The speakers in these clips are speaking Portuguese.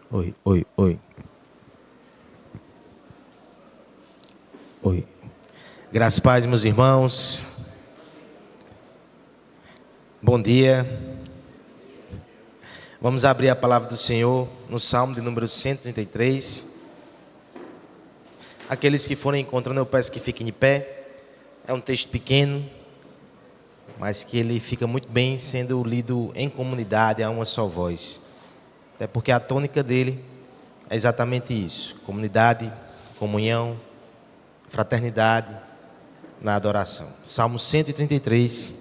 Oi, oi, oi. Oi. Graças e paz, meus irmãos. Bom dia. Vamos abrir a palavra do Senhor no Salmo de número 133. Aqueles que forem encontrando, eu peço que fiquem de pé. É um texto pequeno, mas que ele fica muito bem sendo lido em comunidade, a uma só voz. Até porque a tônica dele é exatamente isso: comunidade, comunhão, fraternidade na adoração. Salmo 133.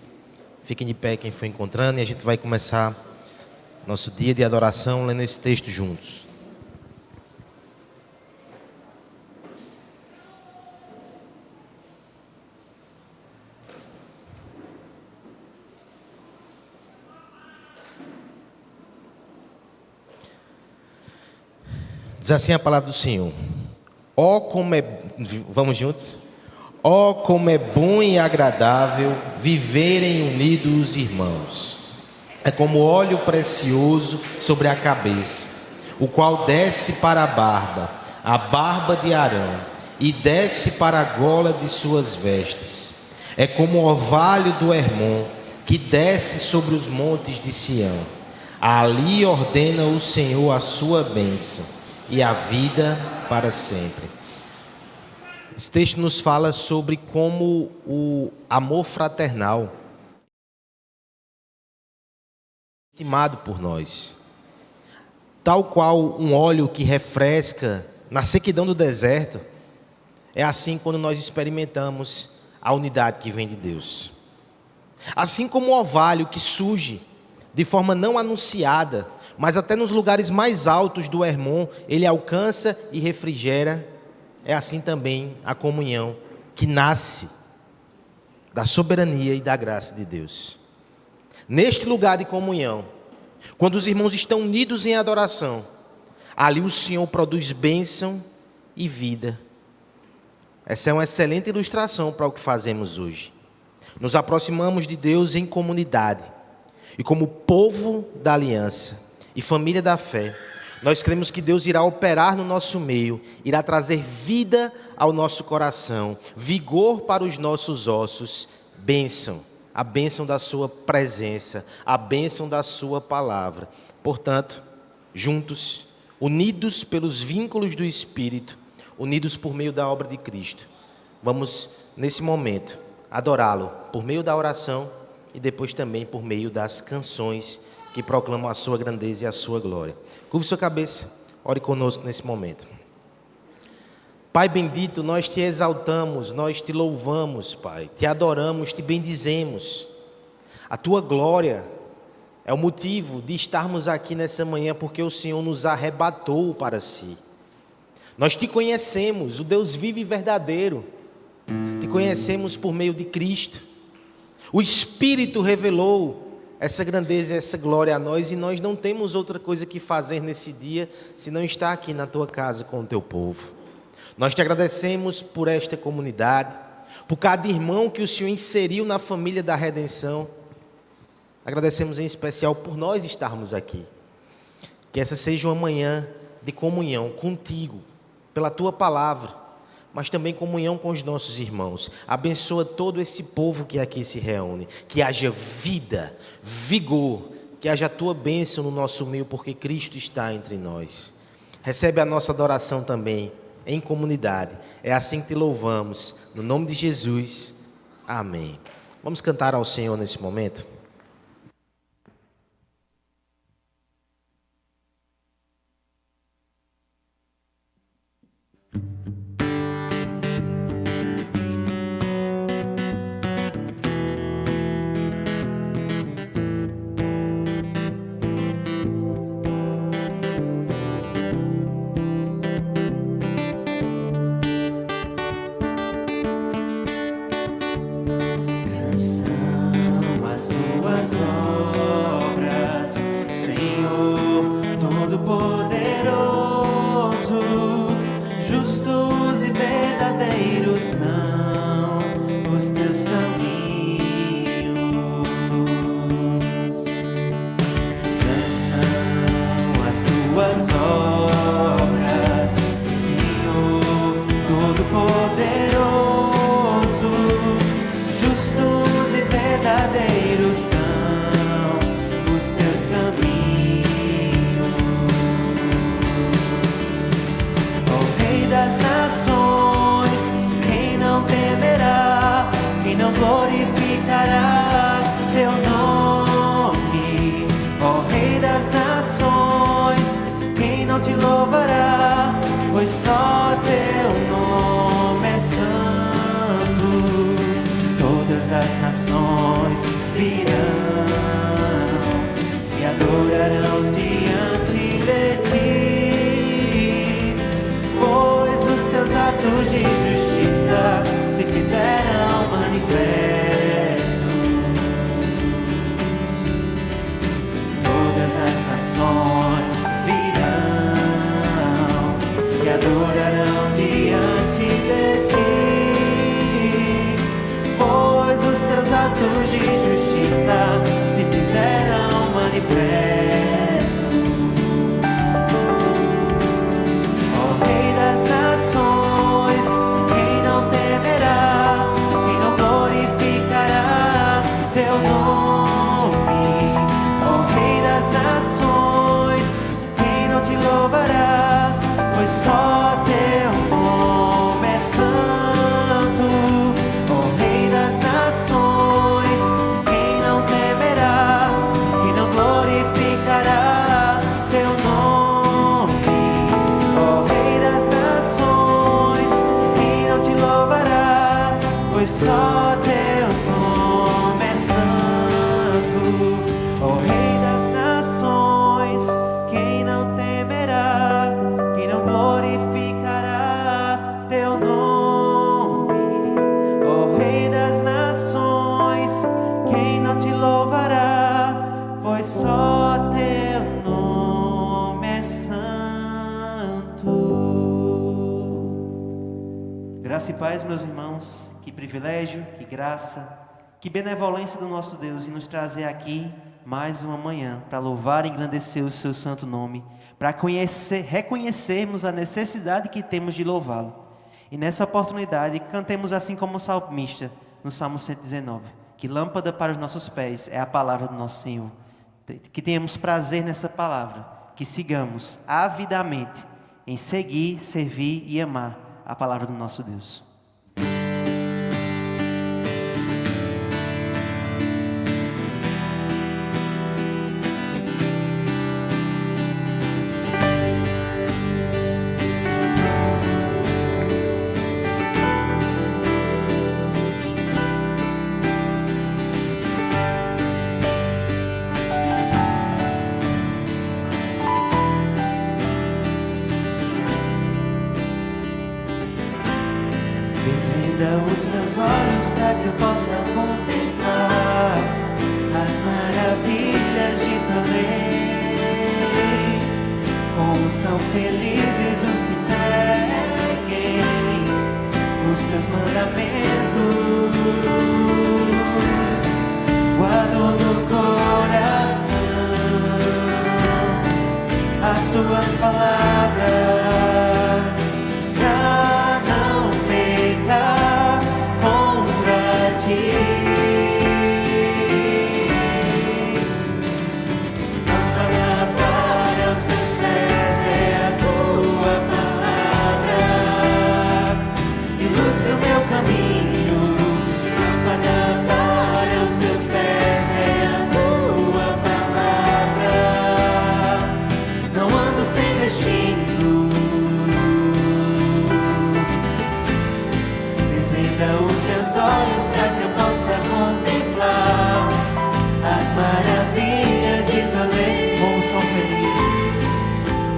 Fiquem de pé quem for encontrando, e a gente vai começar nosso dia de adoração lendo esse texto juntos. Diz assim a palavra do Senhor: ó como é... Vamos juntos? Ó como é bom e agradável viverem unidos os irmãos. É como óleo precioso sobre a cabeça, o qual desce para a barba de Arão, e desce para a gola de suas vestes. É como o orvalho do Hermon, que desce sobre os montes de Sião. Ali ordena o Senhor a sua bênção, e a vida para sempre. Esse texto nos fala sobre como o amor fraternal é estimado por nós. Tal qual um óleo que refresca na sequidão do deserto, é assim quando nós experimentamos a unidade que vem de Deus. Assim como o orvalho que surge de forma não anunciada, mas até nos lugares mais altos do Hermon, ele alcança e refrigera. É assim também a comunhão que nasce da soberania e da graça de Deus. Neste lugar de comunhão, quando os irmãos estão unidos em adoração, ali o Senhor produz bênção e vida. Essa é uma excelente ilustração para o que fazemos hoje. Nos aproximamos de Deus em comunidade, e como povo da aliança e família da fé, nós cremos que Deus irá operar no nosso meio, irá trazer vida ao nosso coração, vigor para os nossos ossos, bênção, a bênção da sua presença, a bênção da sua palavra. Portanto, juntos, unidos pelos vínculos do Espírito, unidos por meio da obra de Cristo, vamos, nesse momento, adorá-lo por meio da oração e depois também por meio das canções que proclamam a sua grandeza e a sua glória. Curve sua cabeça, ore conosco nesse momento. Pai bendito, nós te exaltamos, nós te louvamos, Pai, te adoramos, te bendizemos. A tua glória é o motivo de estarmos aqui nessa manhã, porque o Senhor nos arrebatou para si. Nós te conhecemos, o Deus vivo e verdadeiro, te conhecemos por meio de Cristo. O Espírito revelou essa grandeza e essa glória a nós, e nós não temos outra coisa que fazer nesse dia, senão estar aqui na tua casa com o teu povo. Nós te agradecemos por esta comunidade, por cada irmão que o Senhor inseriu na família da redenção. Agradecemos em especial por nós estarmos aqui. Que essa seja uma manhã de comunhão contigo, pela tua palavra, mas também comunhão com os nossos irmãos. Abençoa todo esse povo que aqui se reúne, que haja vida, vigor, que haja a tua bênção no nosso meio, porque Cristo está entre nós. Recebe a nossa adoração também, em comunidade. É assim que te louvamos, no nome de Jesus, amém. Vamos cantar ao Senhor nesse momento? São as glorificará teu nome, ó Rei das nações. Quem não te louvará, pois só teu nome é santo. Todas as nações virão e adorarão diante de ti, pois os teus atos de justiça se fizeram manifestos. Todas as nações virão e adorarão diante de ti, pois os teus atos de justiça se fizeram manifestos. Ó Rei das nações, quem não temerá, quem não glorificará teu nome? Ó Rei das nações, quem não te louvará, pois só teu nome é santo. Ó Rei das nações, quem não temerá, quem não glorificará teu nome? Ó Rei das nações, quem não te louvará, pois só teu nome é santo. Ó Rei das nações, quem não temerá, quem não glorificará teu nome? Ó Rei das nações, quem não te louvará, pois só teu nome é santo. Graça e paz, meus irmãos. Que privilégio, que graça, que benevolência do nosso Deus em nos trazer aqui mais uma manhã para louvar e engrandecer o seu santo nome, para reconhecermos a necessidade que temos de louvá-lo. E nessa oportunidade, cantemos assim como o salmista, no Salmo 119, que lâmpada para os nossos pés é a palavra do nosso Senhor. Que tenhamos prazer nessa palavra, que sigamos avidamente em seguir, servir e amar a palavra do nosso Deus. Desvenda os meus olhos para que eu possa contemplar as maravilhas de tua lei. Como são felizes os que seguem os teus mandamentos. Guardo no coração as tuas palavras, pra não pecar contra ti. Lâmpada para os teus pés é a tua palavra e luz para o meu caminho. Lâmpada para os teus pés é a tua palavra. Não ando sem destino. Desvenda os meus olhos para que eu possa contemplar as maravilhas de tua lei.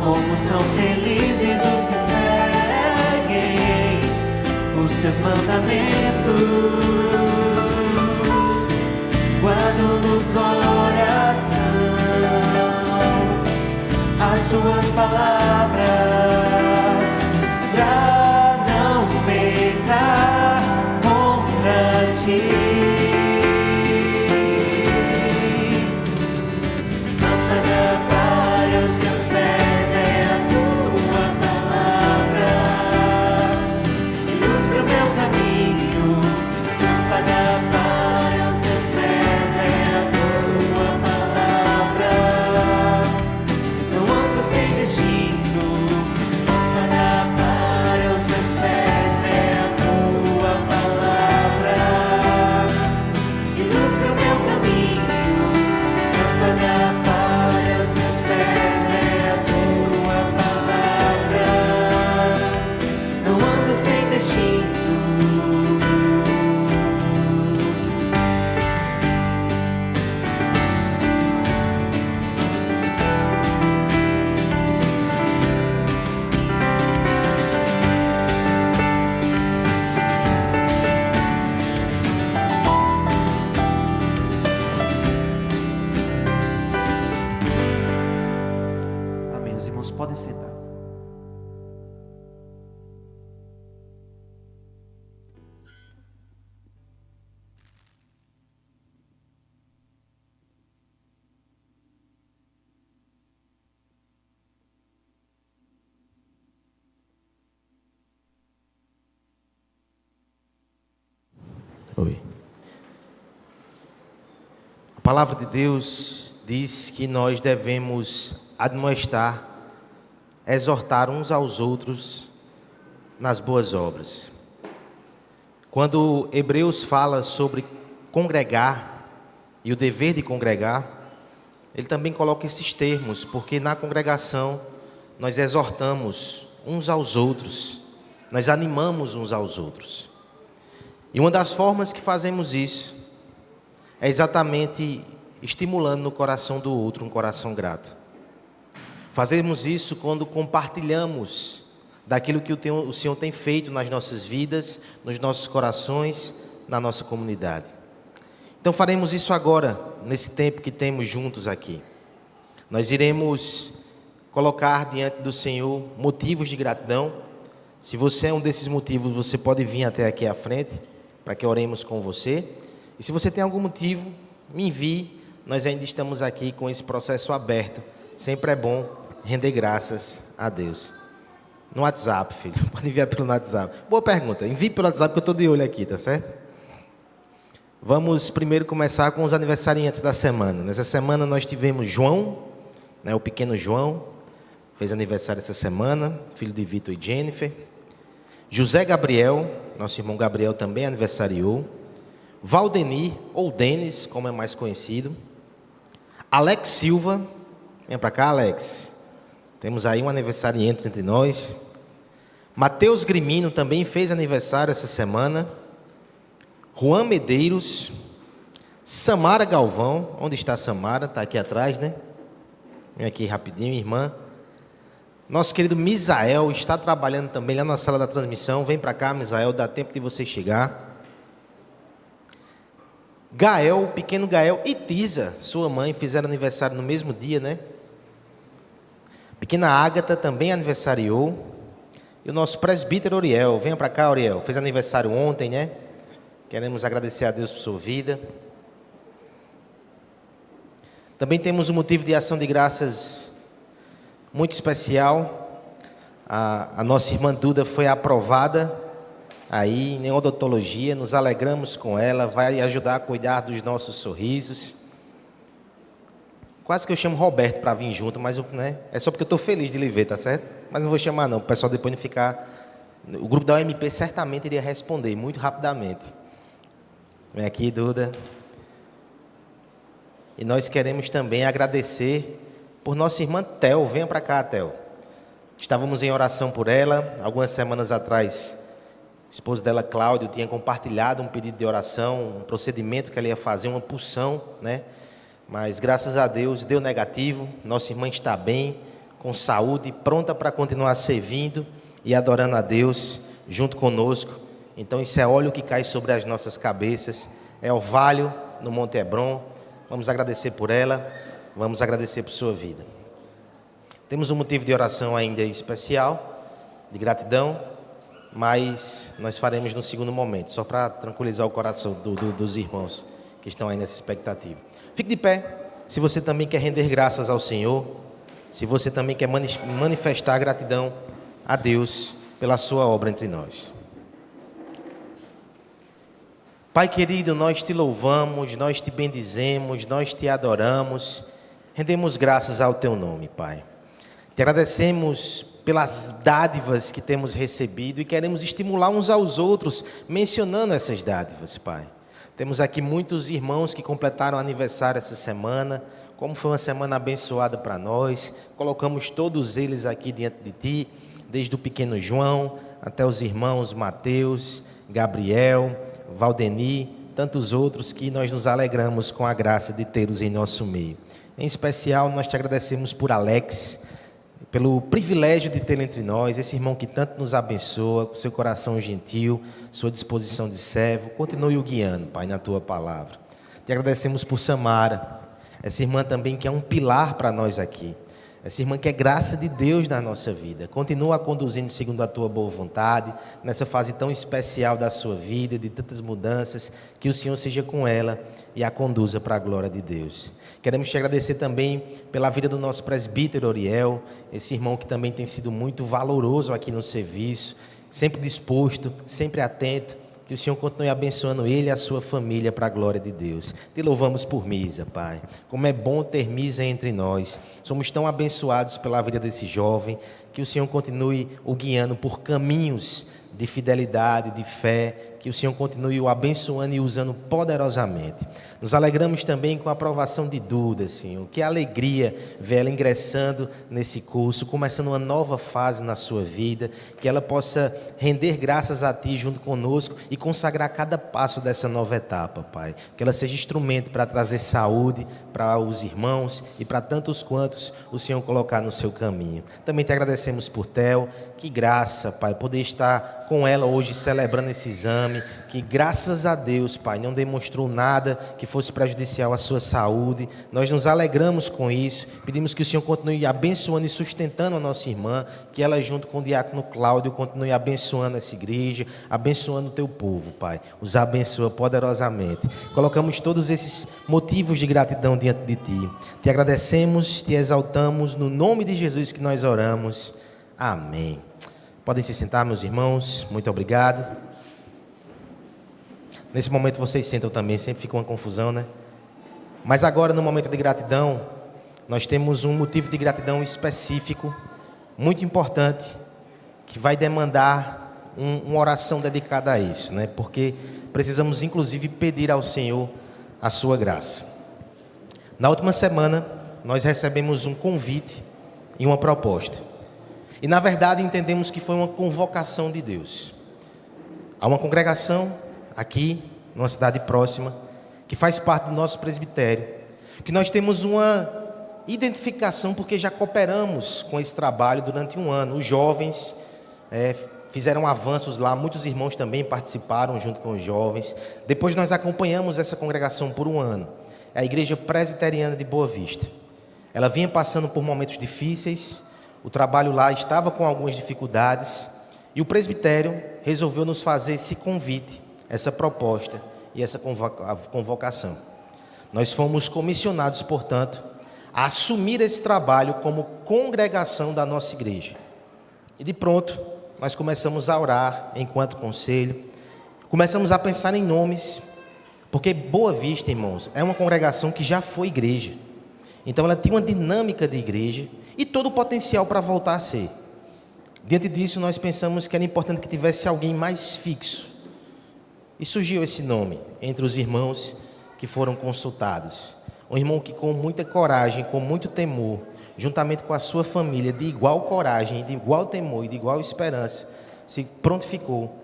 Como são felizes os que seguem os teus mandamentos. Guardo no coração as tuas palavras, pra não pecar contra ti. Lâmpada para os teus pés é a tua palavra e luz para o meu caminho. Lâmpada para os teus pés é a tua palavra. Não ando sem destino. Lâmpada para os meus pés é a tua palavra. palavra de Deus diz que nós devemos admoestar, exortar uns aos outros nas boas obras. Quando Hebreus fala sobre congregar e o dever de congregar, ele também coloca esses termos, porque na congregação nós exortamos uns aos outros, nós animamos uns aos outros. E uma das formas que fazemos isso é exatamente estimulando no coração do outro um coração grato. Fazemos isso quando compartilhamos daquilo que o Senhor tem feito nas nossas vidas, nos nossos corações, na nossa comunidade. Então faremos isso agora, nesse tempo que temos juntos aqui. Nós iremos colocar diante do Senhor motivos de gratidão. Se você é um desses motivos, você pode vir até aqui à frente, para que oremos com você. E se você tem algum motivo, me envie. Nós ainda estamos aqui com esse processo aberto. Sempre é bom render graças a Deus. No WhatsApp, filho. Pode enviar pelo WhatsApp. Boa pergunta. Envie pelo WhatsApp que eu estou de olho aqui, tá certo? Vamos primeiro começar com os aniversariantes da semana. Nessa semana nós tivemos João, né, o pequeno João, fez aniversário essa semana, filho de Vitor e Jennifer. José Gabriel, nosso irmão Gabriel também aniversariou. Valdenir, ou Denis, como é mais conhecido. Alex Silva, vem para cá, Alex. Temos aí um aniversariante entre nós. Mateus Grimino também fez aniversário essa semana. Juan Medeiros. Samara Galvão. Onde está a Samara? Está aqui atrás, né? Vem aqui rapidinho, irmã. Nosso querido Misael está trabalhando também lá na sala da transmissão. Vem para cá, Misael, dá tempo de você chegar. Gael, pequeno Gael e Tisa, sua mãe, fizeram aniversário no mesmo dia, né? Pequena Ágata também aniversariou. E o nosso presbítero Oriel, venha para cá, Oriel, fez aniversário ontem, né? Queremos agradecer a Deus por sua vida. Também temos um motivo de ação de graças muito especial. A nossa irmã Duda foi aprovada aí em odontologia, nos alegramos com ela, vai ajudar a cuidar dos nossos sorrisos. Quase que eu chamo Roberto para vir junto, mas né, é só porque eu estou feliz de lhe ver, tá certo? Mas não vou chamar não, o pessoal depois não ficar... O grupo da OMP certamente iria responder muito rapidamente. Vem aqui, Duda. E nós queremos também agradecer por nossa irmã Tel. Venha para cá, Tel. Estávamos em oração por ela. Algumas semanas atrás, o esposo dela, Cláudio, tinha compartilhado um pedido de oração, um procedimento que ela ia fazer, uma punção, né? Mas, graças a Deus, deu negativo. Nossa irmã está bem, com saúde, pronta para continuar servindo e adorando a Deus junto conosco. Então, isso é óleo que cai sobre as nossas cabeças. É orvalho no Monte Hebron. Vamos agradecer por ela. Vamos agradecer por sua vida. Temos um motivo de oração ainda especial, de gratidão, mas nós faremos no segundo momento, só para tranquilizar o coração dos irmãos que estão aí nessa expectativa. Fique de pé, se você também quer render graças ao Senhor, se você também quer manifestar gratidão a Deus pela sua obra entre nós. Pai querido, nós te louvamos, nós te bendizemos, nós te adoramos, rendemos graças ao teu nome, Pai. Te agradecemos pelas dádivas que temos recebido e queremos estimular uns aos outros, mencionando essas dádivas, Pai. Temos aqui muitos irmãos que completaram aniversário essa semana, como foi uma semana abençoada para nós. Colocamos todos eles aqui diante de Ti, desde o pequeno João até os irmãos Mateus, Gabriel, Valdenir, tantos outros que nós nos alegramos com a graça de tê-los em nosso meio. Em especial, nós te agradecemos por Alex, pelo privilégio de tê-lo entre nós, esse irmão que tanto nos abençoa, com seu coração gentil, sua disposição de servo. Continue o guiando, Pai, na Tua palavra. Te agradecemos por Samara, essa irmã também que é um pilar para nós aqui. Essa irmã que é graça de Deus na nossa vida. Continua conduzindo segundo a Tua boa vontade, nessa fase tão especial da sua vida, de tantas mudanças, que o Senhor seja com ela e a conduza para a glória de Deus. Queremos te agradecer também pela vida do nosso presbítero Oriel, esse irmão que também tem sido muito valoroso aqui no serviço, sempre disposto, sempre atento, Que o Senhor continue abençoando ele e a sua família para a glória de Deus. Te louvamos por Misa, Pai. Como é bom ter Misa entre nós. Somos tão abençoados pela vida desse jovem. Que o Senhor continue o guiando por caminhos de fidelidade, de fé. Que o Senhor continue o abençoando e usando poderosamente. Nos alegramos também com a aprovação de Duda, Senhor. Que alegria ver ela ingressando nesse curso, começando uma nova fase na sua vida. Que ela possa render graças a Ti junto conosco e consagrar cada passo dessa nova etapa, Pai. Que ela seja instrumento para trazer saúde para os irmãos e para tantos quantos o Senhor colocar no seu caminho. Também te agradecemos por Theo. Que graça, Pai, poder estar com ela hoje celebrando esse exame. Que graças a Deus, Pai, não demonstrou nada que fosse prejudicial à sua saúde. Nós nos alegramos com isso. Pedimos que o Senhor continue abençoando e sustentando a nossa irmã. Que ela junto com o diácono Cláudio continue abençoando essa igreja, abençoando o teu povo, Pai. Os abençoa poderosamente. Colocamos todos esses motivos de gratidão diante de Ti. Te agradecemos, Te exaltamos, no nome de Jesus que nós oramos. Amém. Podem se sentar, meus irmãos. Muito obrigado. Nesse momento vocês sentam também, sempre fica uma confusão, né? Mas agora, no momento de gratidão, nós temos um motivo de gratidão específico, muito importante, que vai demandar uma oração dedicada a isso, né? Porque precisamos, inclusive, pedir ao Senhor a sua graça. Na última semana, nós recebemos um convite e uma proposta. E, na verdade, entendemos que foi uma convocação de Deus. Há uma congregação aqui, numa cidade próxima, que faz parte do nosso presbitério, que nós temos uma identificação porque já cooperamos com esse trabalho durante um ano. Os jovens fizeram avanços lá, muitos irmãos também participaram junto com os jovens. Depois nós acompanhamos essa congregação por um ano. É a Igreja Presbiteriana de Boa Vista. Ela vinha passando por momentos difíceis, o trabalho lá estava com algumas dificuldades, e o presbitério resolveu nos fazer esse convite, essa proposta e essa convocação. Nós fomos comissionados, portanto, a assumir esse trabalho como congregação da nossa igreja. E de pronto, nós começamos a orar enquanto conselho, começamos a pensar em nomes, porque Boa Vista, irmãos, é uma congregação que já foi igreja. Então ela tem uma dinâmica de igreja e todo o potencial para voltar a ser. Diante disso, nós pensamos que era importante que tivesse alguém mais fixo. E surgiu esse nome entre os irmãos que foram consultados. Um irmão que com muita coragem, com muito temor, juntamente com a sua família, de igual coragem, de igual temor e de igual esperança, se prontificou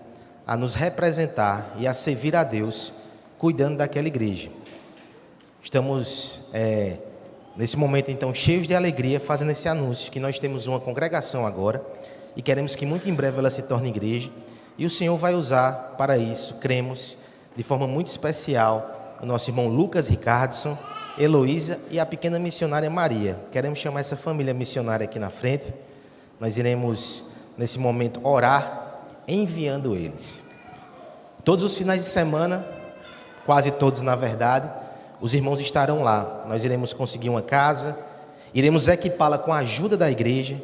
a nos representar e a servir a Deus, cuidando daquela igreja. Estamos, nesse momento, então, cheios de alegria, fazendo esse anúncio, que nós temos uma congregação agora, e queremos que muito em breve ela se torne igreja, e o Senhor vai usar para isso, cremos, de forma muito especial, o nosso irmão Lucas Ricardson, Heloísa e a pequena missionária Maria. Queremos chamar essa família missionária aqui na frente. Nós iremos, nesse momento, orar, enviando eles. Todos os finais de semana, quase todos na verdade, os irmãos estarão lá. Nós iremos conseguir uma casa, iremos equipá-la com a ajuda da igreja.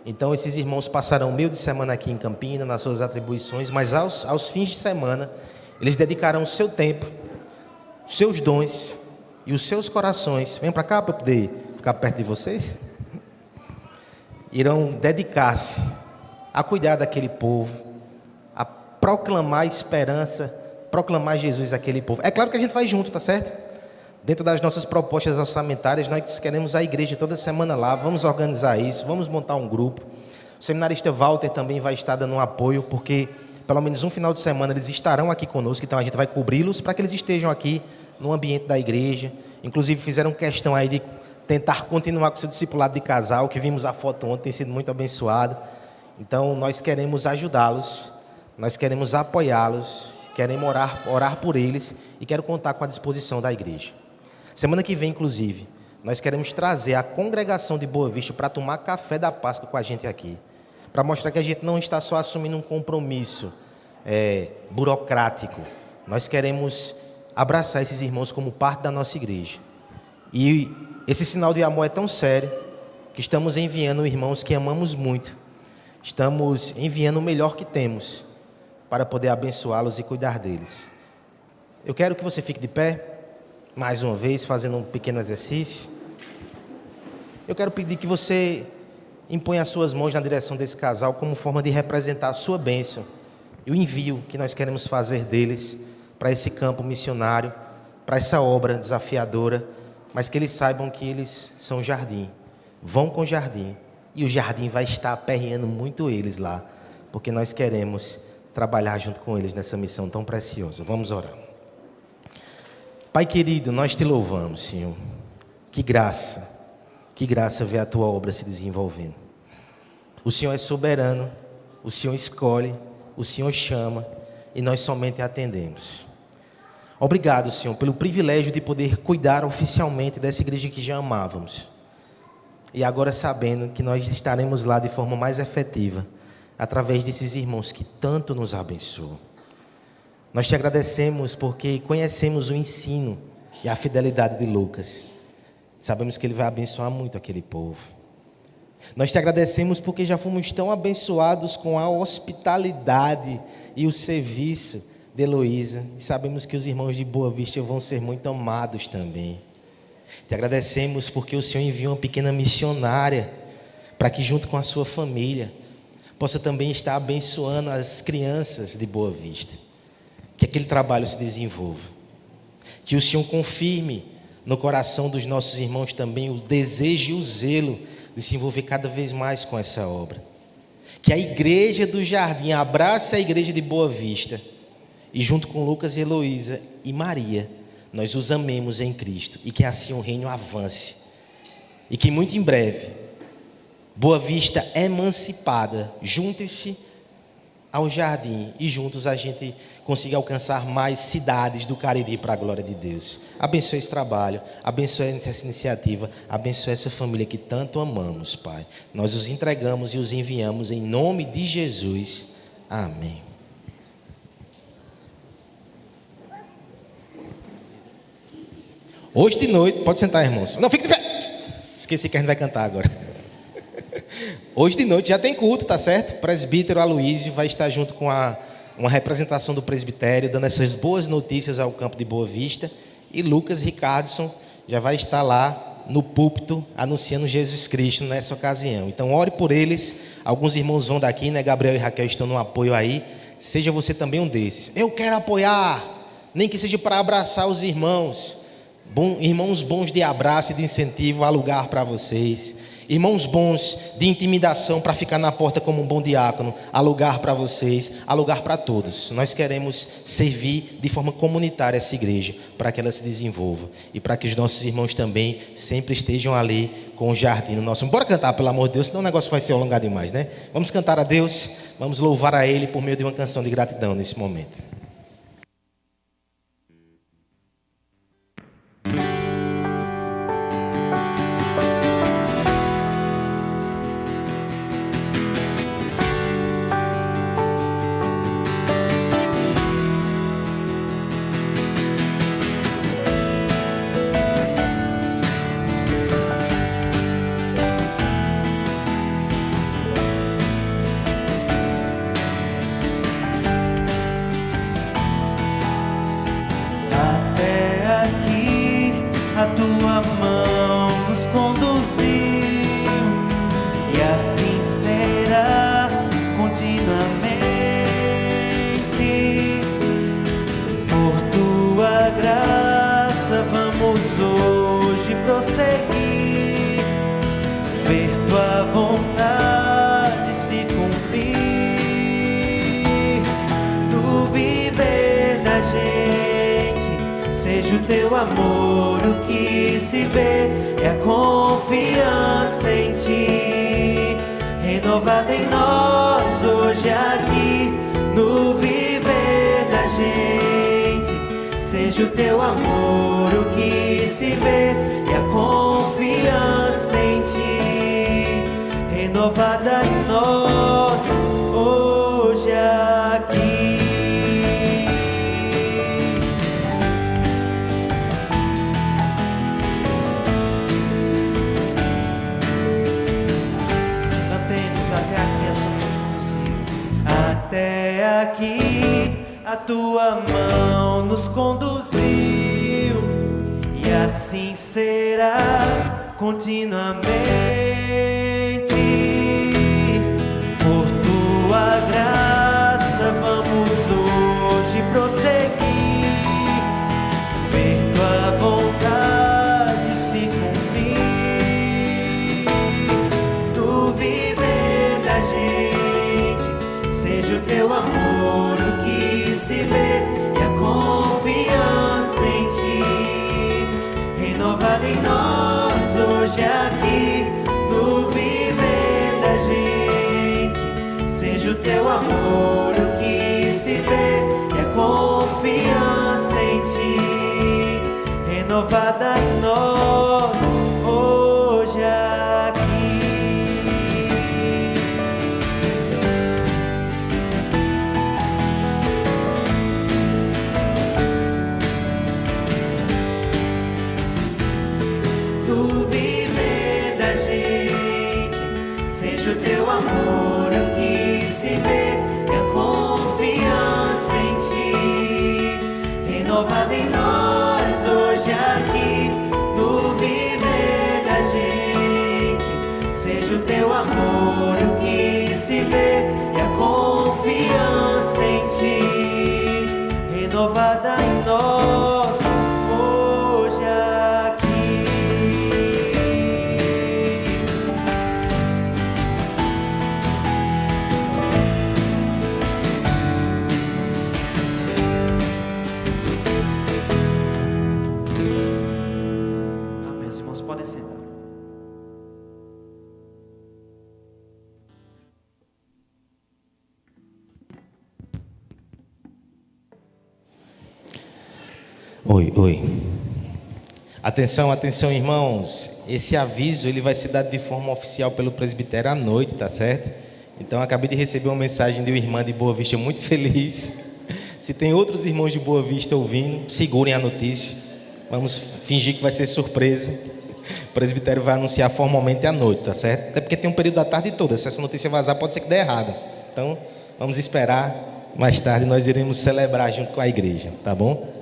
Então, esses irmãos passarão o meio de semana aqui em Campina, nas suas atribuições, mas aos fins de semana, eles dedicarão o seu tempo, os seus dons e os seus corações. Vem para cá para eu poder ficar perto de vocês. Irão dedicar-se a cuidar daquele povo, a proclamar esperança, proclamar Jesus àquele povo. É claro que a gente faz junto, tá certo? Dentro das nossas propostas orçamentárias, nós queremos a igreja toda semana lá, vamos organizar isso, vamos montar um grupo. O seminarista Walter também vai estar dando um apoio, porque pelo menos um final de semana eles estarão aqui conosco, então a gente vai cobri-los para que eles estejam aqui no ambiente da igreja. Inclusive fizeram questão aí de tentar continuar com o seu discipulado de casal, que vimos a foto ontem, tem sido muito abençoado. Então nós queremos ajudá-los, nós queremos apoiá-los, queremos orar por eles e quero contar com a disposição da igreja. Semana que vem, inclusive, nós queremos trazer a congregação de Boa Vista para tomar café da Páscoa com a gente aqui, para mostrar que a gente não está só assumindo um compromisso burocrático. Nós queremos abraçar esses irmãos como parte da nossa igreja. E esse sinal de amor é tão sério que estamos enviando irmãos que amamos muito. Estamos enviando o melhor que temos para poder abençoá-los e cuidar deles. Eu quero que você fique de pé, mais uma vez, fazendo um pequeno exercício. Eu quero pedir que você imponha as suas mãos na direção desse casal como forma de representar a sua bênção e o envio que nós queremos fazer deles para esse campo missionário, para essa obra desafiadora, mas que eles saibam que eles são jardim. Vão com o jardim e o jardim vai estar aperreando muito eles lá, porque nós queremos trabalhar junto com eles nessa missão tão preciosa. Vamos orar. Pai querido, nós te louvamos, Senhor. Que graça ver a tua obra se desenvolvendo. O Senhor é soberano, o Senhor escolhe, o Senhor chama e nós somente atendemos. Obrigado, Senhor, pelo privilégio de poder cuidar oficialmente dessa igreja que já amávamos. E agora sabendo que nós estaremos lá de forma mais efetiva, através desses irmãos que tanto nos abençoam. Nós te agradecemos porque conhecemos o ensino e a fidelidade de Lucas. Sabemos que ele vai abençoar muito aquele povo. Nós te agradecemos porque já fomos tão abençoados com a hospitalidade e o serviço de Heloísa. E sabemos que os irmãos de Boa Vista vão ser muito amados também. Te agradecemos porque o Senhor enviou uma pequena missionária para que junto com a sua família possa também estar abençoando as crianças de Boa Vista. Que aquele trabalho se desenvolva. Que o Senhor confirme no coração dos nossos irmãos também o desejo e o zelo de se envolver cada vez mais com essa obra. Que a igreja do Jardim abrace a igreja de Boa Vista e junto com Lucas e Heloísa e Maria, nós os amemos em Cristo e que assim o reino avance. E que muito em breve, Boa Vista emancipada, junte-se ao Jardim e juntos a gente consiga alcançar mais cidades do Cariri para a glória de Deus. Abençoe esse trabalho, abençoe essa iniciativa, abençoe essa família que tanto amamos, Pai. Nós os entregamos e os enviamos em nome de Jesus. Amém. Hoje de noite, pode sentar, irmãos. Não, fique de pé. Esqueci que a gente vai cantar agora. Hoje de noite já tem culto, tá certo? O presbítero Aloísio vai estar junto com uma representação do presbitério, dando essas boas notícias ao campo de Boa Vista. E Lucas Ricardson já vai estar lá no púlpito, anunciando Jesus Cristo nessa ocasião. Então, ore por eles. Alguns irmãos vão daqui, né? Gabriel e Raquel estão no apoio aí. Seja você também um desses. Eu quero apoiar, nem que seja para abraçar os irmãos. Irmãos bons de abraço e de incentivo, há lugar para vocês. Irmãos bons de intimidação para ficar na porta como um bom diácono, há lugar para vocês, há lugar para todos. Nós queremos servir de forma comunitária essa igreja, para que ela se desenvolva e para que os nossos irmãos também sempre estejam ali com o jardim no nosso. Bora cantar, pelo amor de Deus, senão o negócio vai ser alongado demais, né? Vamos cantar a Deus, vamos louvar a Ele por meio de uma canção de gratidão nesse momento. A tua mão nos conduziu, e assim será continuamente. Por tua graça vamos hoje prosseguir, ver tua vontade se cumprir, no viver da gente seja o teu amor o que se vê, é a confiança em ti, renovada em nós hoje aqui, no viver da gente. Seja o teu amor o que se vê, é a confiança em ti, renovada em nós hoje aqui. Até aqui tua mão nos conduziu, e assim será continuamente. Por tua graça vamos hoje prosseguir, ver tua vontade se cumprir. No viver da gente, seja o teu amor o que se vê, e a confiança em ti renovada em nós hoje aqui. No viver da gente, seja o teu amor o que se vê, e a confiança em ti renovada em nós hoje aqui. No viver da gente, seja o teu amor o que se vê, e a confiança em ti renovada em nós hoje aqui. No viver da gente, seja o teu amor o que se vê, e a confiança em ti renovada em nós hoje aqui. Meus irmãos, podem sentar. Oi. Atenção, irmãos. Esse aviso ele vai ser dado de forma oficial pelo presbitério à noite, tá certo? Então, acabei de receber uma mensagem de uma irmã de Boa Vista muito feliz. Se tem outros irmãos de Boa Vista ouvindo, segurem a notícia. Vamos fingir que vai ser surpresa. O presbitério vai anunciar formalmente à noite, tá certo? Até porque tem um período da tarde toda. Se essa notícia vazar, pode ser que dê errado. Então, vamos esperar. Mais tarde nós iremos celebrar junto com a igreja, tá bom?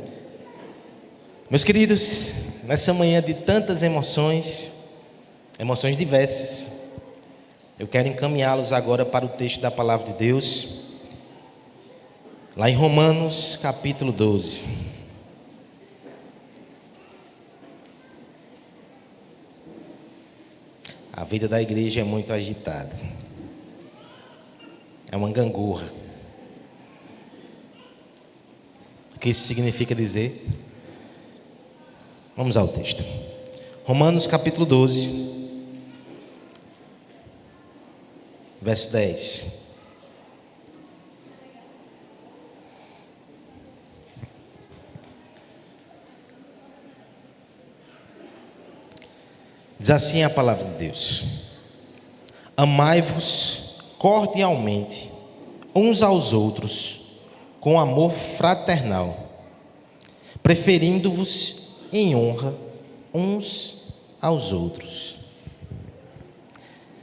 Meus queridos, nessa manhã de tantas emoções diversas, eu quero encaminhá-los agora para o texto da palavra de Deus, lá em Romanos capítulo 12. A vida da igreja é muito agitada, é uma gangorra. O que isso significa dizer? Vamos ao texto. Romanos capítulo 12, verso 10. Diz assim a palavra de Deus: amai-vos cordialmente uns aos outros com amor fraternal, preferindo-vos em honra uns aos outros.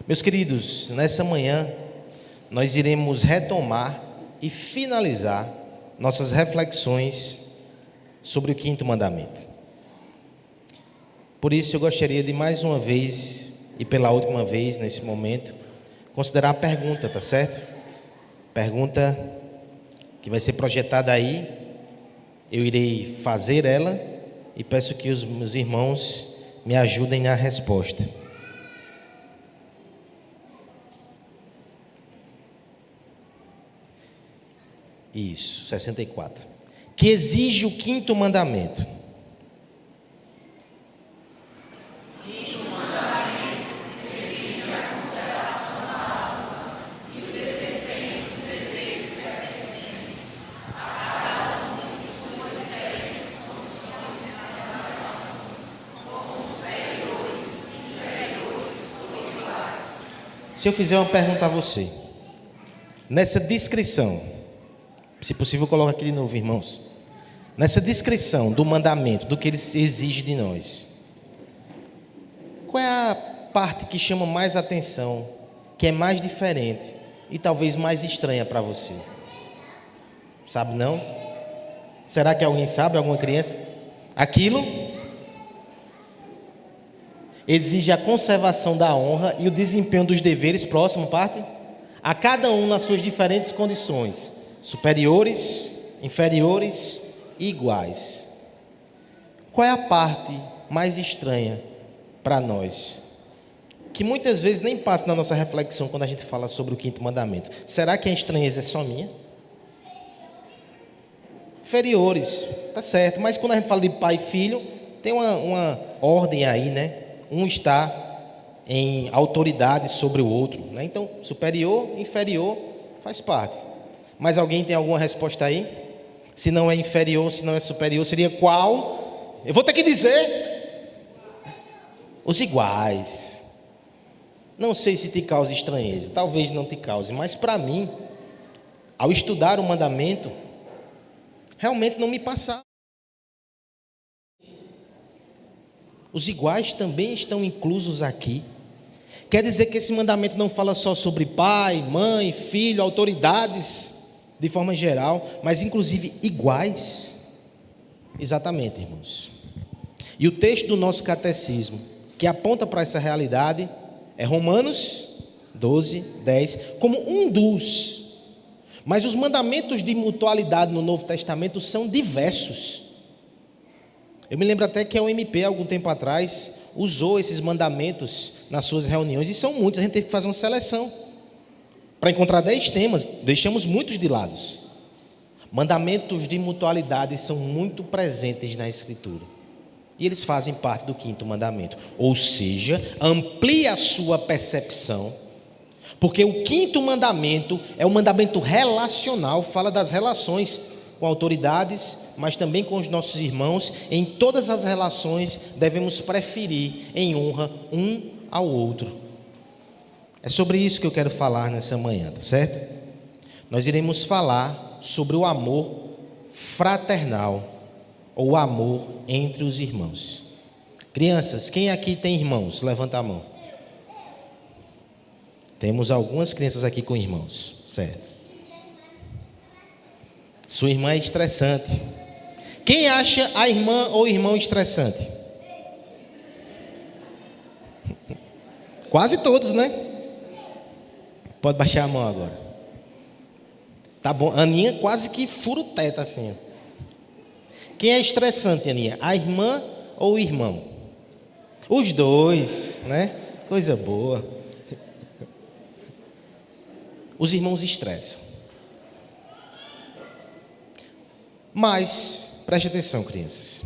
Meus queridos, nessa manhã nós iremos retomar e finalizar nossas reflexões sobre o quinto mandamento. Por isso eu gostaria de mais uma vez e pela última vez nesse momento considerar a pergunta, tá certo? Pergunta que vai ser projetada aí, eu irei fazer ela e peço que os meus irmãos me ajudem na resposta. Isso, 64. Que exige o quinto mandamento? Se eu fizer uma pergunta a você, nessa descrição, se possível coloca aqui de novo, irmãos, nessa descrição do mandamento, do que ele exige de nós, qual é a parte que chama mais atenção, que é mais diferente e talvez mais estranha para você? Sabe não? Será que alguém sabe, alguma criança? Aquilo exige a conservação da honra e o desempenho dos deveres, próximo parte, a cada um nas suas diferentes condições, superiores, inferiores e iguais. Qual é a parte mais estranha para nós? Que muitas vezes nem passa na nossa reflexão quando a gente fala sobre o 5º mandamento. Será que a estranheza é só minha? Inferiores, tá certo, mas quando a gente fala de pai e filho, tem uma ordem aí, né? Um está em autoridade sobre o outro, né? Então, superior, inferior, faz parte. Mas alguém tem alguma resposta aí? Se não é inferior, se não é superior, seria qual? Eu vou ter que dizer os iguais. Não sei se te causa estranheza, talvez não te cause, mas para mim, ao estudar o mandamento, realmente não me passava. Os iguais também estão inclusos aqui. Quer dizer que esse mandamento não fala só sobre pai, mãe, filho, autoridades, de forma geral, mas inclusive iguais. Exatamente, irmãos. E o texto do nosso catecismo, que aponta para essa realidade, é Romanos 12, 10, como um dos. Mas os mandamentos de mutualidade no Novo Testamento são diversos. Eu me lembro até que a UMP, algum tempo atrás, usou esses mandamentos nas suas reuniões, e são muitos, a gente teve que fazer uma seleção. Para encontrar 10 temas, deixamos muitos de lado. Mandamentos de mutualidade são muito presentes na Escritura. E eles fazem parte do 5º mandamento. Ou seja, amplia a sua percepção, porque o 5º mandamento é um mandamento relacional, fala das relações com autoridades, mas também com os nossos irmãos. Em todas as relações devemos preferir em honra um ao outro. É sobre isso que eu quero falar nessa manhã, tá certo? Nós iremos falar sobre o amor fraternal, ou o amor entre os irmãos. Crianças, quem aqui tem irmãos? Levanta a mão. Temos algumas crianças aqui com irmãos, certo? Sua irmã é estressante. Quem acha a irmã ou irmão estressante? Quase todos, né? Pode baixar a mão agora. Tá bom, Aninha quase que fura o teto assim. Quem é estressante, Aninha? A irmã ou o irmão? Os dois, né? Coisa boa. Os irmãos estressam. Mas, preste atenção, crianças.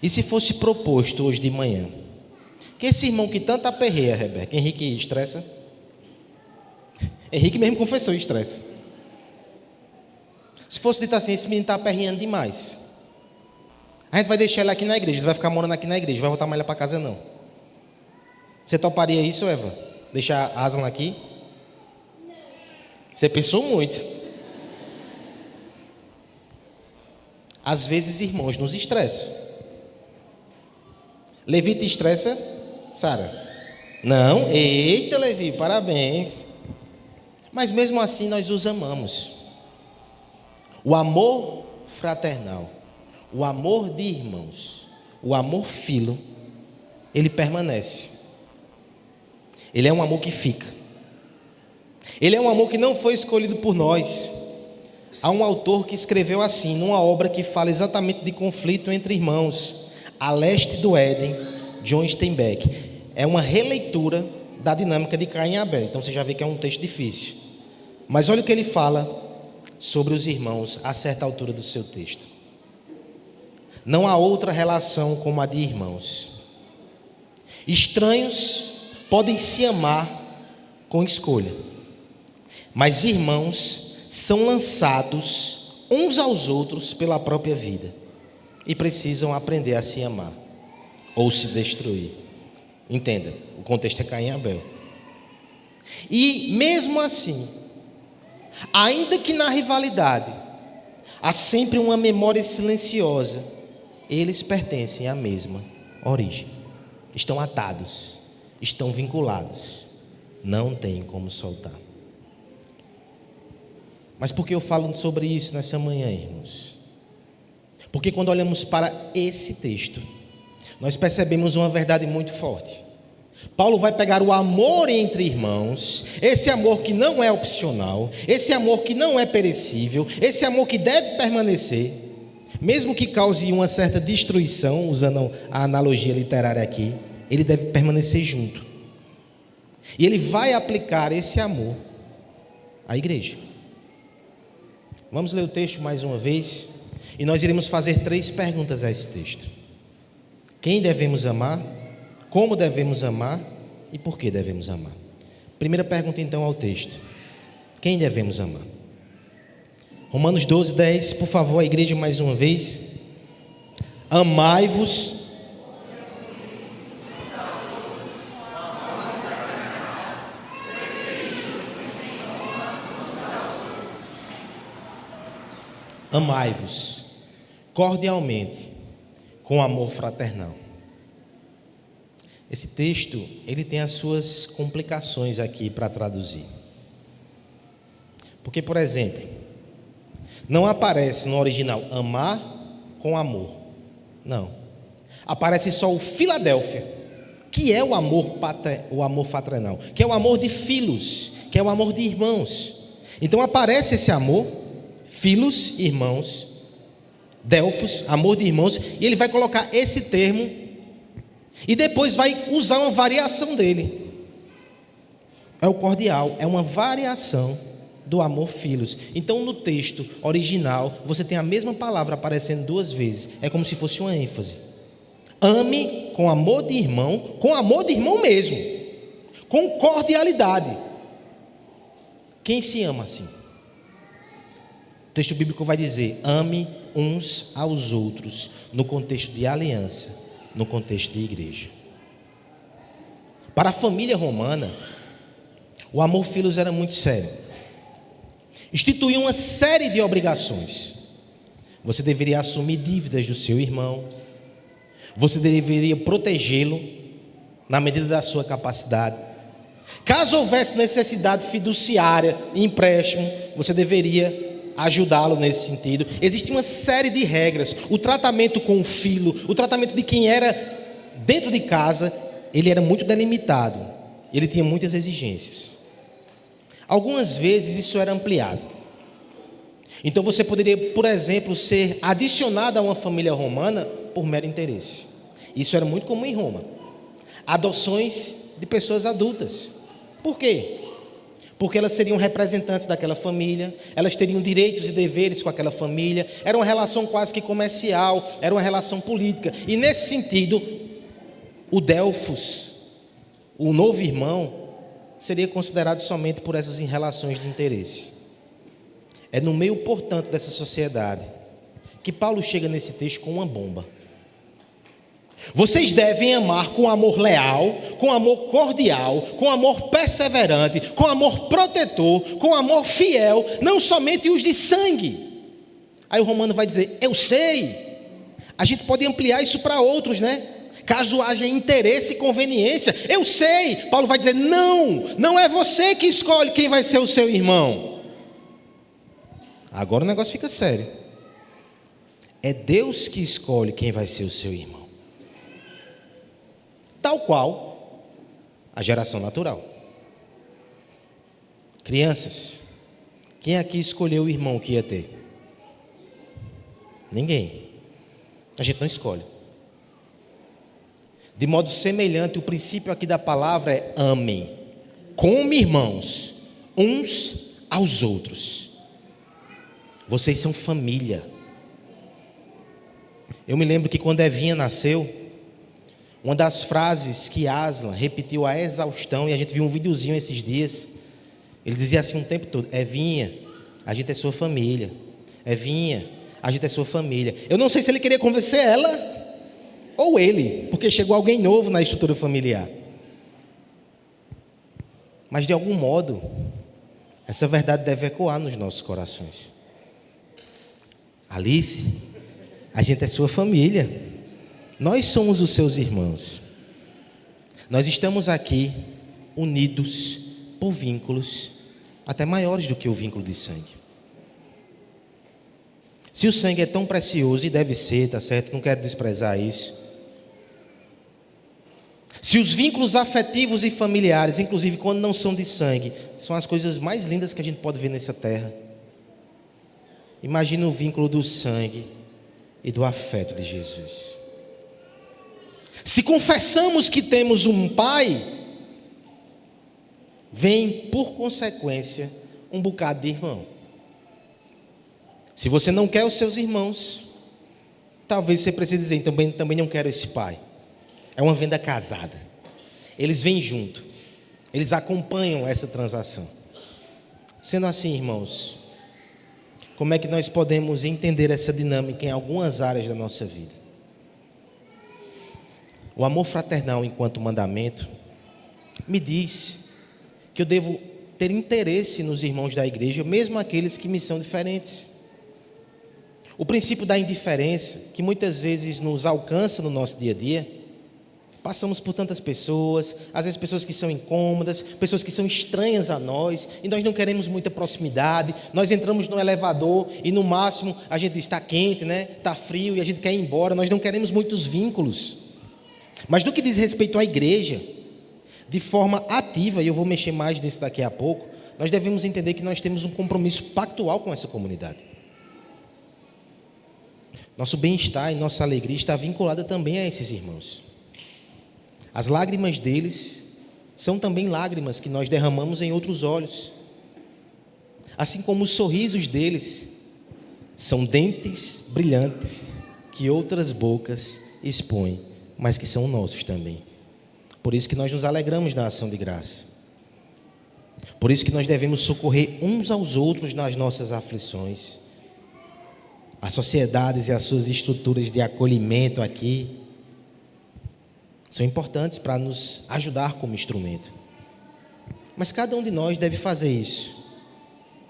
E se fosse proposto hoje de manhã, que esse irmão que tanto aperreia, Rebeca, Henrique estressa? Henrique mesmo confessou, estressa. Se fosse dito assim, esse menino está aperreando demais, a gente vai deixar ele aqui na igreja, ele vai ficar morando aqui na igreja, vai voltar mais lá para casa não. Você toparia isso, Eva? Deixar Aslan aqui? Você pensou muito. Às vezes, irmãos, nos estressam. Levi te estressa, Sara? Não? Eita, Levi, parabéns. Mas mesmo assim nós os amamos. O amor fraternal, o amor de irmãos, o amor filo, ele permanece. Ele é um amor que fica. Ele é um amor que não foi escolhido por nós. Há um autor que escreveu assim, numa obra que fala exatamente de conflito entre irmãos, A Leste do Éden, John Steinbeck. É uma releitura da dinâmica de Caim e Abel. Então você já vê que é um texto difícil. Mas olha o que ele fala sobre os irmãos a certa altura do seu texto. Não há outra relação como a de irmãos. Estranhos podem se amar com escolha, mas irmãos são lançados uns aos outros pela própria vida e precisam aprender a se amar ou se destruir. Entenda, o contexto é Caim e Abel. E mesmo assim, ainda que na rivalidade há sempre uma memória silenciosa, eles pertencem à mesma origem. Estão atados, estão vinculados, não tem como soltar. Mas por que eu falo sobre isso nessa manhã, irmãos? Porque quando olhamos para esse texto, nós percebemos uma verdade muito forte. Paulo vai pegar o amor entre irmãos, esse amor que não é opcional, esse amor que não é perecível, esse amor que deve permanecer, mesmo que cause uma certa destruição, usando a analogia literária aqui, ele deve permanecer junto. E ele vai aplicar esse amor à igreja. Vamos ler o texto mais uma vez, e nós iremos fazer 3 perguntas a esse texto. Quem devemos amar? Como devemos amar e por que devemos amar? Primeira pergunta então ao texto: quem devemos amar? Romanos 12, 10, por favor, a igreja mais uma vez. Amai-vos. Amai-vos cordialmente com amor fraternal. Esse texto, ele tem as suas complicações aqui para traduzir. Porque, por exemplo, não aparece no original amar com amor. Não. Aparece só o Filadélfia, que é o amor fraternal, que é o amor de filhos, que é o amor de irmãos. Então aparece esse amor, filhos, irmãos, Delfos, amor de irmãos, e ele vai colocar esse termo e depois vai usar uma variação dele. É o cordial, é uma variação do amor filhos. Então no texto original você tem a mesma palavra aparecendo 2 vezes. É como se fosse uma ênfase. Ame com amor de irmão mesmo, com cordialidade. Quem se ama assim? O texto bíblico vai dizer: ame uns aos outros, no contexto de aliança, no contexto de igreja. Para a família romana, o amor filhos era muito sério. Instituía uma série de obrigações. Você deveria assumir dívidas do seu irmão, você deveria protegê-lo na medida da sua capacidade. Caso houvesse necessidade fiduciária e empréstimo, você deveria ajudá-lo nesse sentido. Existe uma série de regras. O tratamento com o filho, o tratamento de quem era dentro de casa, ele era muito delimitado. Ele tinha muitas exigências. Algumas vezes isso era ampliado. Então você poderia, por exemplo, ser adicionado a uma família romana por mero interesse. Isso era muito comum em Roma. Adoções de pessoas adultas. Por quê? Porque elas seriam representantes daquela família, elas teriam direitos e deveres com aquela família, era uma relação quase que comercial, era uma relação política. E nesse sentido, o Delfos, o novo irmão, seria considerado somente por essas relações de interesse. É no meio, portanto, dessa sociedade que Paulo chega nesse texto com uma bomba. Vocês devem amar com amor leal, com amor cordial, com amor perseverante, com amor protetor, com amor fiel, não somente os de sangue. Aí o romano vai dizer: eu sei. A gente pode ampliar isso para outros, né? Caso haja interesse e conveniência. Eu sei. Paulo vai dizer: não é você que escolhe quem vai ser o seu irmão. Agora o negócio fica sério. É Deus que escolhe quem vai ser o seu irmão. Tal qual a geração natural. Crianças, quem aqui escolheu o irmão que ia ter? Ninguém. A gente não escolhe. De modo semelhante, o princípio aqui da palavra é: amem, como irmãos, uns aos outros. Vocês são família. Eu me lembro que quando Evinha nasceu, uma das frases que Aslan repetiu a exaustão, e a gente viu um videozinho esses dias, ele dizia assim o tempo todo: Evinha, a gente é sua família. Evinha, a gente é sua família. Eu não sei se ele queria convencer ela ou ele, porque chegou alguém novo na estrutura familiar. Mas de algum modo, essa verdade deve ecoar nos nossos corações. Alice, a gente é sua família. Nós somos os seus irmãos. Nós estamos aqui unidos por vínculos até maiores do que o vínculo de sangue. Se o sangue é tão precioso, e deve ser, tá certo? Não quero desprezar isso. Se os vínculos afetivos e familiares, inclusive quando não são de sangue, são as coisas mais lindas que a gente pode ver nessa terra. Imagina o vínculo do sangue e do afeto de Jesus. Se confessamos que temos um Pai, vem por consequência um bocado de irmão. Se você não quer os seus irmãos, talvez você precise dizer, também não quero esse pai. É uma venda casada. Eles vêm junto. Eles acompanham essa transação. Sendo assim, irmãos, como é que nós podemos entender essa dinâmica em algumas áreas da nossa vida? O amor fraternal enquanto mandamento me diz que eu devo ter interesse nos irmãos da igreja, mesmo aqueles que me são diferentes. O princípio da indiferença, que muitas vezes nos alcança no nosso dia a dia, passamos por tantas pessoas, às vezes pessoas que são incômodas, pessoas que são estranhas a nós, e nós não queremos muita proximidade, nós entramos no elevador e no máximo a gente está quente, né? Está frio e a gente quer ir embora, nós não queremos muitos vínculos. Mas no que diz respeito à igreja, de forma ativa, e eu vou mexer mais nisso daqui a pouco, nós devemos entender que nós temos um compromisso pactual com essa comunidade. Nosso bem-estar e nossa alegria está vinculada também a esses irmãos. As lágrimas deles são também lágrimas que nós derramamos em outros olhos. Assim como os sorrisos deles são dentes brilhantes que outras bocas expõem, mas que são nossos também. Por isso que nós nos alegramos na ação de graça. Por isso que nós devemos socorrer uns aos outros nas nossas aflições. As sociedades e as suas estruturas de acolhimento aqui são importantes para nos ajudar como instrumento. Mas cada um de nós deve fazer isso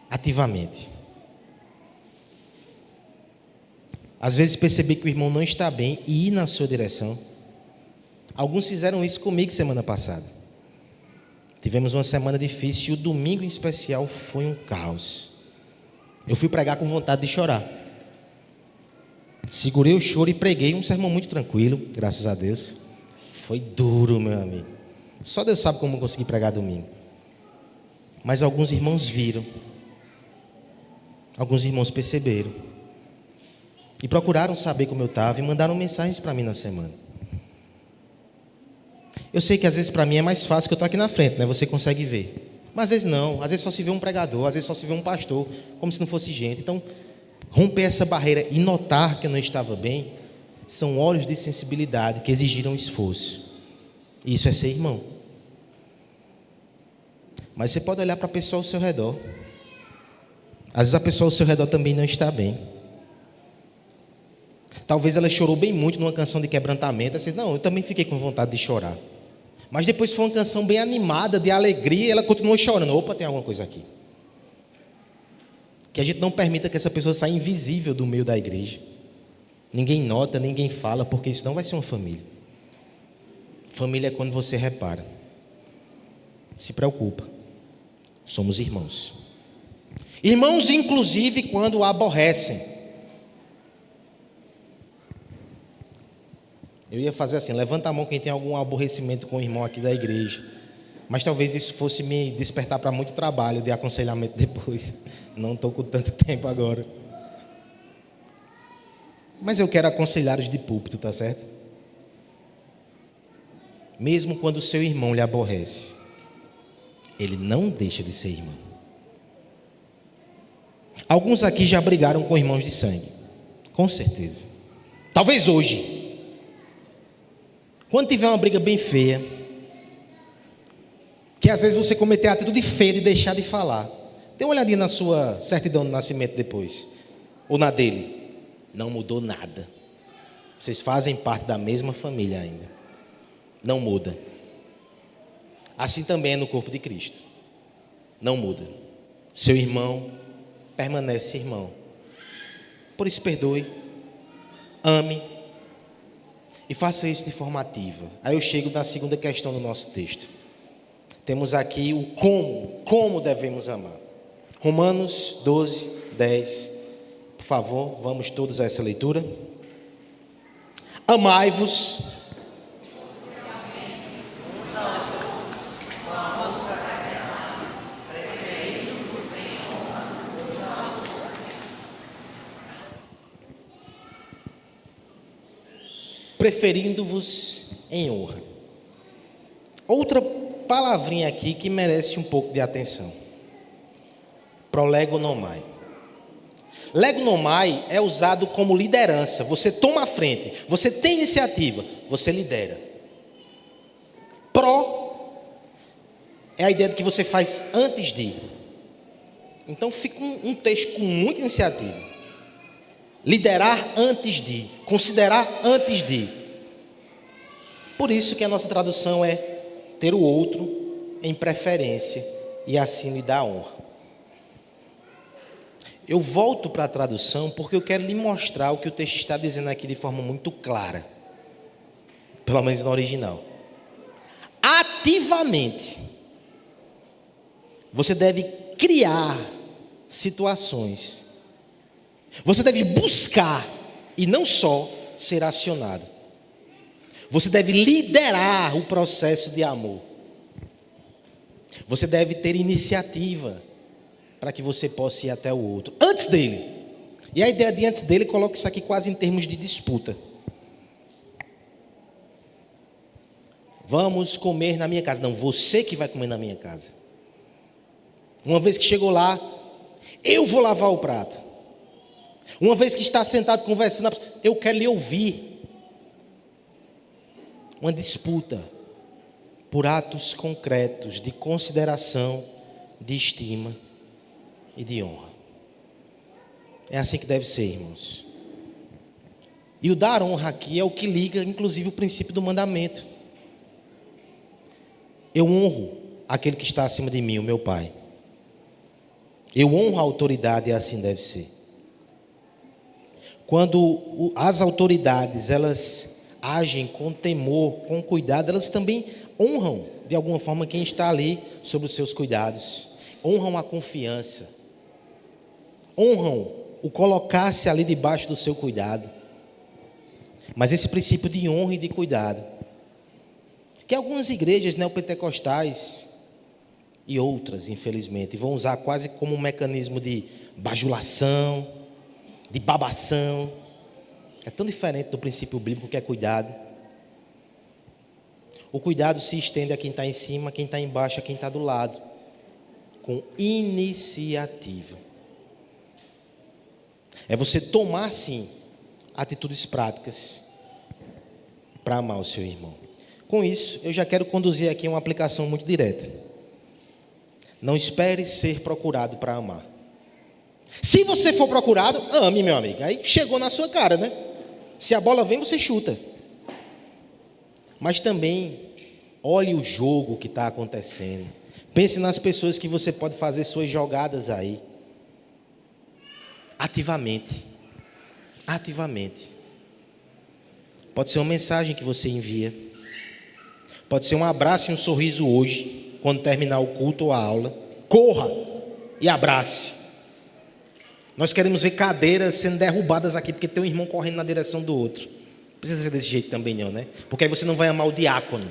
ativamente. Às vezes perceber que o irmão não está bem e ir na sua direção. Alguns fizeram isso comigo semana passada. Tivemos uma semana difícil e o domingo em especial foi um caos. Eu fui pregar com vontade de chorar. Segurei o choro e preguei um sermão muito tranquilo, graças a Deus. Foi duro, meu amigo. Só Deus sabe como eu consegui pregar domingo. Mas alguns irmãos viram. Alguns irmãos perceberam. E procuraram saber como eu estava e mandaram mensagens para mim na semana. Eu sei que às vezes para mim é mais fácil que eu estou aqui na frente, né? Você consegue ver. Mas às vezes não. Às vezes só se vê um pregador, às vezes só se vê um pastor, como se não fosse gente. Então, romper essa barreira e notar que eu não estava bem, são olhos de sensibilidade que exigiram esforço. Isso é ser irmão. Mas você pode olhar para a pessoa ao seu redor. Às vezes a pessoa ao seu redor também não está bem. Talvez ela chorou bem muito numa canção de quebrantamento. Você, não, eu também fiquei com vontade de chorar. Mas depois foi uma canção bem animada, de alegria, e ela continuou chorando. Opa, tem alguma coisa aqui. Que a gente não permita que essa pessoa saia invisível do meio da igreja. Ninguém nota, ninguém fala, porque isso não vai ser uma família. Família é quando você repara. Se preocupa. Somos irmãos. Irmãos, inclusive, quando aborrecem. Eu ia fazer assim, levanta a mão quem tem algum aborrecimento com o irmão aqui da igreja. Mas talvez isso fosse me despertar para muito trabalho de aconselhamento depois. Não estou com tanto tempo agora. Mas eu quero aconselhar os de púlpito, tá certo? Mesmo quando o seu irmão lhe aborrece, ele não deixa de ser irmão. Alguns aqui já brigaram com irmãos de sangue. Com certeza. Talvez hoje. Quando tiver uma briga bem feia, que às vezes você cometer a atitude feia de deixar de falar, dê uma olhadinha na sua certidão de nascimento depois, ou na dele. Não mudou nada. Vocês fazem parte da mesma família ainda. Não muda. Assim também é no corpo de Cristo. Não muda. Seu irmão permanece irmão. Por isso perdoe, ame e faça isso de forma ativa. Aí eu chego na segunda questão do nosso texto. Temos aqui o como devemos amar. Romanos 12, 10. Por Por favor, vamos todos a essa leitura. Amai-vos. Preferindo-vos em honra. Outra palavrinha aqui que merece um pouco de atenção. Prolegonomai. Legonomai é usado como liderança. Você toma a frente, você tem iniciativa, você lidera. Pro é a ideia de que você faz antes de. Então fica um texto com muita iniciativa. Liderar antes de, considerar antes de. Por isso que a nossa tradução é ter o outro em preferência e assim lhe dar honra. Eu volto para a tradução porque eu quero lhe mostrar o que o texto está dizendo aqui de forma muito clara. Pelo menos no original. Ativamente, você deve criar situações. Você deve buscar e não só ser acionado. Você deve liderar o processo de amor. Você deve ter iniciativa para que você possa ir até o outro, antes dele. E a ideia de antes dele coloca isso aqui quase em termos de disputa. Vamos comer na minha casa. Não, você que vai comer na minha casa. Uma vez que chegou lá, eu vou lavar o prato. Uma vez que está sentado conversando, eu quero lhe ouvir. Uma disputa por atos concretos de consideração, de estima e de honra. É assim que deve ser, irmãos. E o dar honra aqui é o que liga, inclusive, o princípio do mandamento. Eu honro aquele que está acima de mim, o meu Pai. Eu honro a autoridade e assim deve ser. Quando as autoridades, elas agem com temor, com cuidado, elas também honram, de alguma forma, quem está ali sob os seus cuidados. Honram a confiança. Honram o colocar-se ali debaixo do seu cuidado. Mas esse princípio de honra e de cuidado, que algumas igrejas neopentecostais e outras, infelizmente, vão usar quase como um mecanismo de bajulação, de babação. É tão diferente do princípio bíblico que é cuidado. O cuidado se estende a quem está em cima, a quem está embaixo, a quem está do lado, com iniciativa. É você tomar, sim, atitudes práticas para amar o seu irmão. Com isso, eu já quero conduzir aqui uma aplicação muito direta. Não espere ser procurado para amar. Se você for procurado, ame, meu amigo. Aí chegou na sua cara, né? Se a bola vem, você chuta. Mas também, olhe o jogo que está acontecendo. Pense nas pessoas que você pode fazer suas jogadas aí. Ativamente. Ativamente. Pode ser uma mensagem que você envia. Pode ser um abraço e um sorriso hoje, quando terminar o culto ou a aula. Corra e abrace. Nós queremos ver cadeiras sendo derrubadas aqui, porque tem um irmão correndo na direção do outro. Não precisa ser desse jeito também não, né? Porque aí você não vai amar o diácono.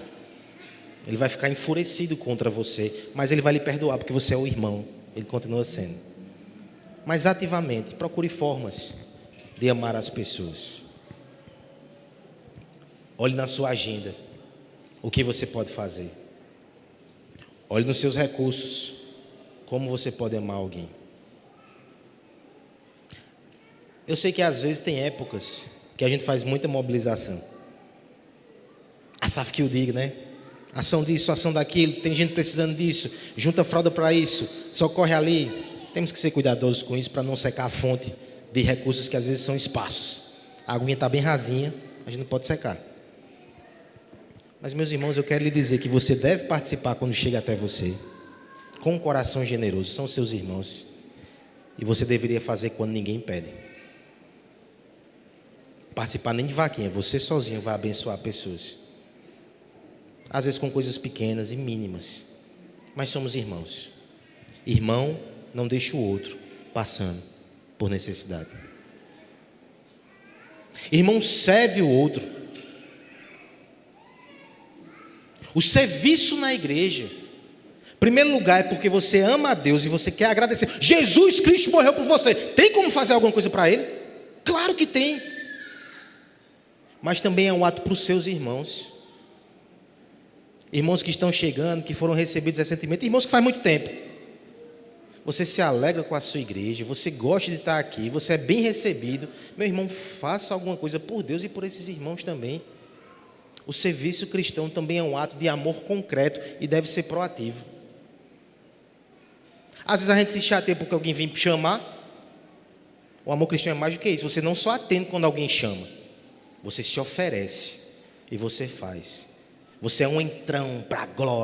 Ele vai ficar enfurecido contra você, mas ele vai lhe perdoar, porque você é o irmão. Ele continua sendo. Mas ativamente, procure formas de amar as pessoas. Olhe na sua agenda o que você pode fazer. Olhe nos seus recursos como você pode amar alguém. Eu sei que às vezes tem épocas que a gente faz muita mobilização. A SAF que eu digo, né? Ação disso, ação daquilo, tem gente precisando disso, junta fralda para isso, socorre ali. Temos que ser cuidadosos com isso para não secar a fonte de recursos que às vezes são espaços. A aguinha está bem rasinha, a gente não pode secar. Mas, meus irmãos, eu quero lhe dizer que você deve participar quando chega até você, com um coração generoso, são seus irmãos. E você deveria fazer quando ninguém pede. Participar nem de vaquinha, você sozinho vai abençoar pessoas. Às vezes com coisas pequenas e mínimas, mas somos irmãos. Irmão não deixa o outro passando por necessidade. Irmão, serve o outro. O serviço na igreja, em primeiro lugar, é porque você ama a Deus e você quer agradecer. Jesus Cristo morreu por você. Tem como fazer alguma coisa para Ele? Claro que tem. Mas também é um ato para os seus irmãos. Irmãos que estão chegando, que foram recebidos recentemente, irmãos que faz muito tempo. Você se alegra com a sua igreja, você gosta de estar aqui, você é bem recebido. Meu irmão, faça alguma coisa por Deus e por esses irmãos também. O serviço cristão também é um ato de amor concreto e deve ser proativo. Às vezes a gente se chateia porque alguém vem chamar. O amor cristão é mais do que isso. Você não só atende quando alguém chama, você se oferece e você faz. Você é um entrão para a glória.